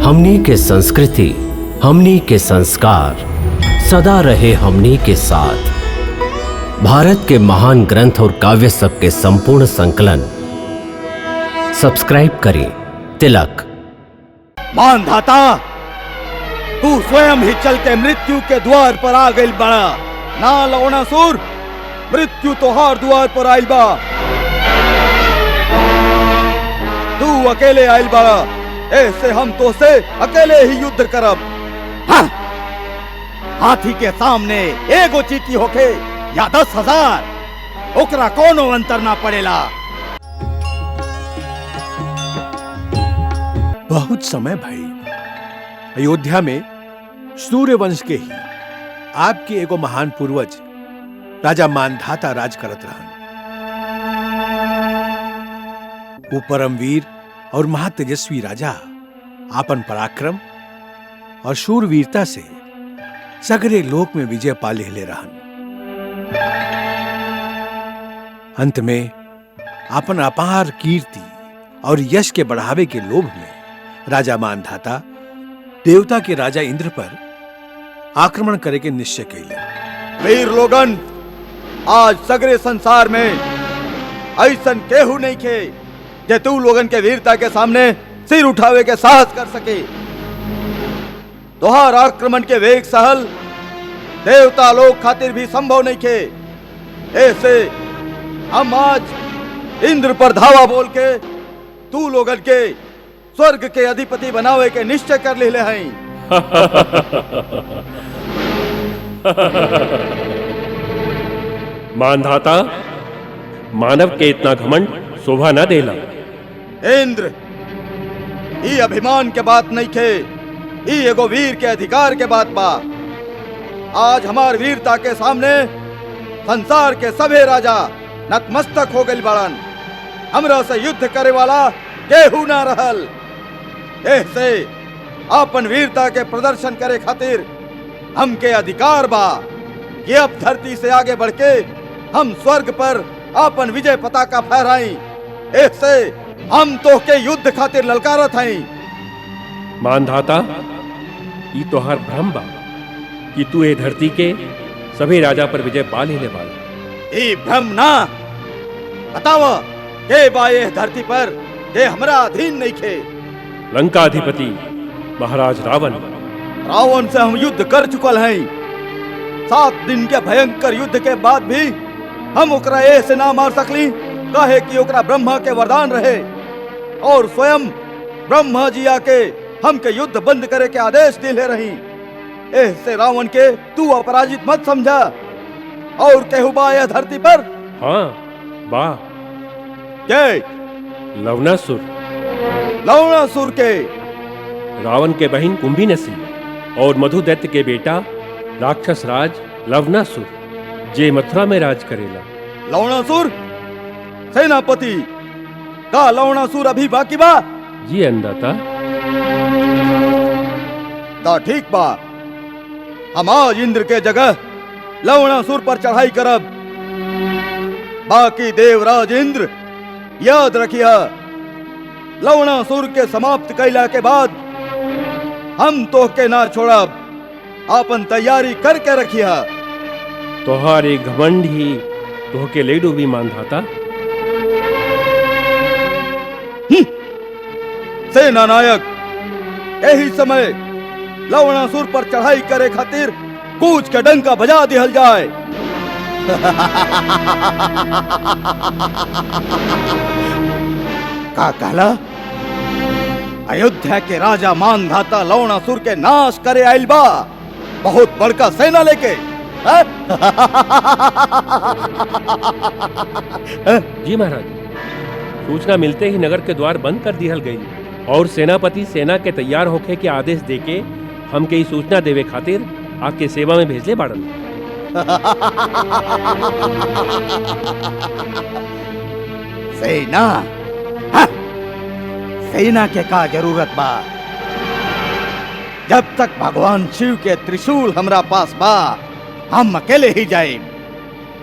हमनी के संस्कृति, हमनी के संस्कार सदा रहे हमनी के साथ। भारत के महान ग्रंथ और काव्य सब के संपूर्ण संकलन सब्सक्राइब करें तिलक। मानधाता, तू स्वयं ही चल के मृत्यु के द्वार पर आ गई बड़ा ना लवणासुर। मृत्यु तोहार द्वार पर आइल बा, तू अकेले आइल बड़ा। ऐसे हम तो से अकेले ही युद्ध करब। हाँ। हाथी के सामने एगो चीटी होके या 10,000, ओकरा कोनो अंतर ना पड़ेला। बहुत समय भाई, अयोध्या में सूर्यवंश के ही आपके एगो महान पूर्वज राजा मानधाता राज करत रहन। वो परमवीर और महातेजस्वी राजा आपन पराक्रम और शूरवीरता से सगरे लोक में विजय पा लेले रहन। अंत में आपन अपार कीर्ति और यश के बढ़ावे के लोभ में राजा मानधाता देवता के राजा इंद्र पर आक्रमण करे के निश्चय कैले। वीर लोगन, आज सगरे संसार में ऐसन केहू नहीं खे जे तू लोगन के वीरता के सामने सिर उठावे के साहस कर सके। तोहार आक्रमण के वेग सहल देवता लोग खातिर भी संभव नहीं खे। ऐसे हम आज इंद्र पर धावा बोल के तू लोगन के स्वर्ग के अधिपति बनावे के निश्चय कर लेले हैं। मानधाता, मानव के इतना घमंड शोभा न देला। इंद्र, ई अभिमान के बात नहीं खे, ई एगो वीर के अधिकार के बात बा। आज हमार वीरता के सामने संसार के सभे राजा नतमस्तक हो गइल बाड़न। हमरा से युद्ध करे वाला केहू ना रहल। ऐसे अपन वीरता के प्रदर्शन करे खातिर हमके अधिकार बा कि अब धरती से आगे बढ़ के हम स्वर्ग पर अपन विजय पताका फहराई। ऐसे हम तो के युद्ध खातिर ललकारत हई। मानधाता, ई तोहार भ्रम बा कि तू ए धरती के सभी राजा पर विजय पा लेने वाला। ई भ्रम ना, बताव के बा ये धरती पर के हमरा अधीन नहीं खे। लंका अधिपति महाराज रावण। रावण से हम युद्ध कर चुकल हई। 7 दिन के भयंकर युद्ध के बाद भी हम ओकरा ऐसे ना मार सकली काहे कि ओकरा ब्रह्मा के वरदान रहे और स्वयं ब्रह्मा जी आके हमके युद्ध बंद करे के आदेश दिले रही। ऐसे रावण के तू अपराजित मत समझा। और केहू बा यह धरती पर? हाँ बा, के? लवणासुर। लवणासुर के? रावण के बहन कुंभीनसी और मधुदैत्य के बेटा राक्षस राज लवणासुर जे मथुरा में राज करेला। लवणासुर सेनापति का लवणासुर अभी बाकी बा? जी अन्नदाता। ता ठीक बा, हम आज इंद्र के जगह लवणासुर पर चढ़ाई करब। बाकी देवराज इंद्र याद रखिया, लवणासुर के समाप्त कैला के बाद हम तो के ना छोड़ब। आपन तैयारी करके रखिया। तोहार एक घमंड ही तोहके ले डूबी मानधाता। सेना नायक, यही समय लवणासुर पर चढ़ाई करे खातिर कूच के डंका बजा दिहल जाए। का कहला? अयोध्या के राजा मानधाता लवणासुर के नाश करे आइल बा बहुत बड़का सेना लेके। जी महाराज, सूचना मिलते ही नगर के द्वार बंद कर दिहल गई और सेनापति सेना के तैयार होके के आदेश देके हमके ई सूचना देवे खातिर आपके सेवा में भेजले बाड़न। सेना? हाँ, सेना के का जरूरत बा? जब तक भगवान शिव के त्रिशूल हमरा पास बा हम अकेले ही जाए।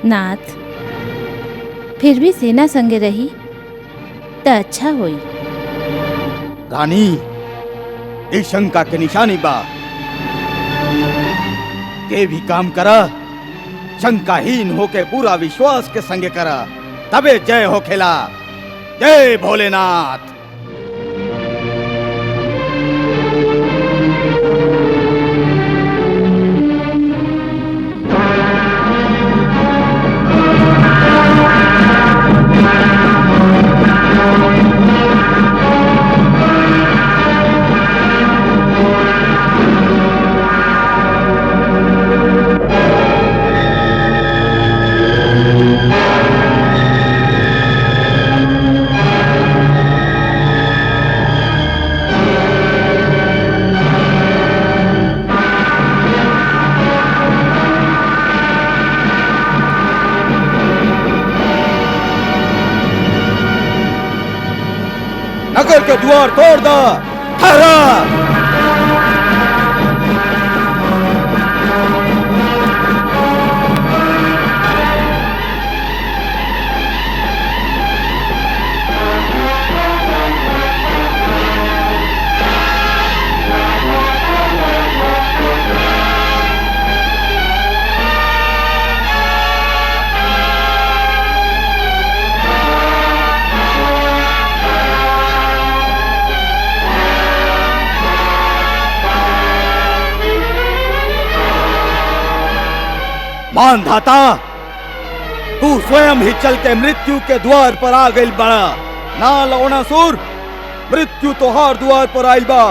नाथ, फिर भी सेना संगे रही त अच्छा होई। रानी, ई शंका के निशानी बा। के भी काम करा शंकाहीन होके पूरा विश्वास के संगे करा, तबे जय हो खेला। जय भोलेनाथ। नगर के द्वार तोड़ दो। ठहरा। मानधाता, तू स्वयं ही चल के मृत्यु के द्वार पर आ गई बड़ा। ना लवणासुर, मृत्यु तोहार द्वार पर आइल बा।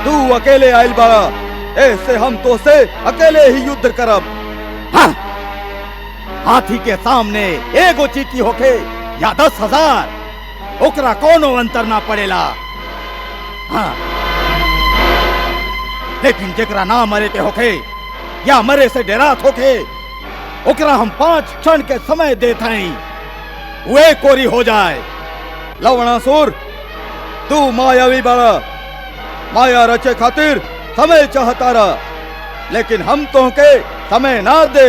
तू अकेले आइल बड़ा, ऐसे हम तो से अकेले ही युद्ध करब। हाँ। हाथी के सामने एगो चीटी होके या 10,000, ओकरा कोनो अंतर ना पड़ेला। हाँ। लेकिन जेकरा ना मरे के होके या मरे से डरात होके, ओकरा हम 5 क्षण के समय देते हैं, वे कोरी हो जाए। लवणासुर, तू मायावी बड़ा, माया रचे खातिर समय चाहता रहा, लेकिन हम तो के समय ना दे।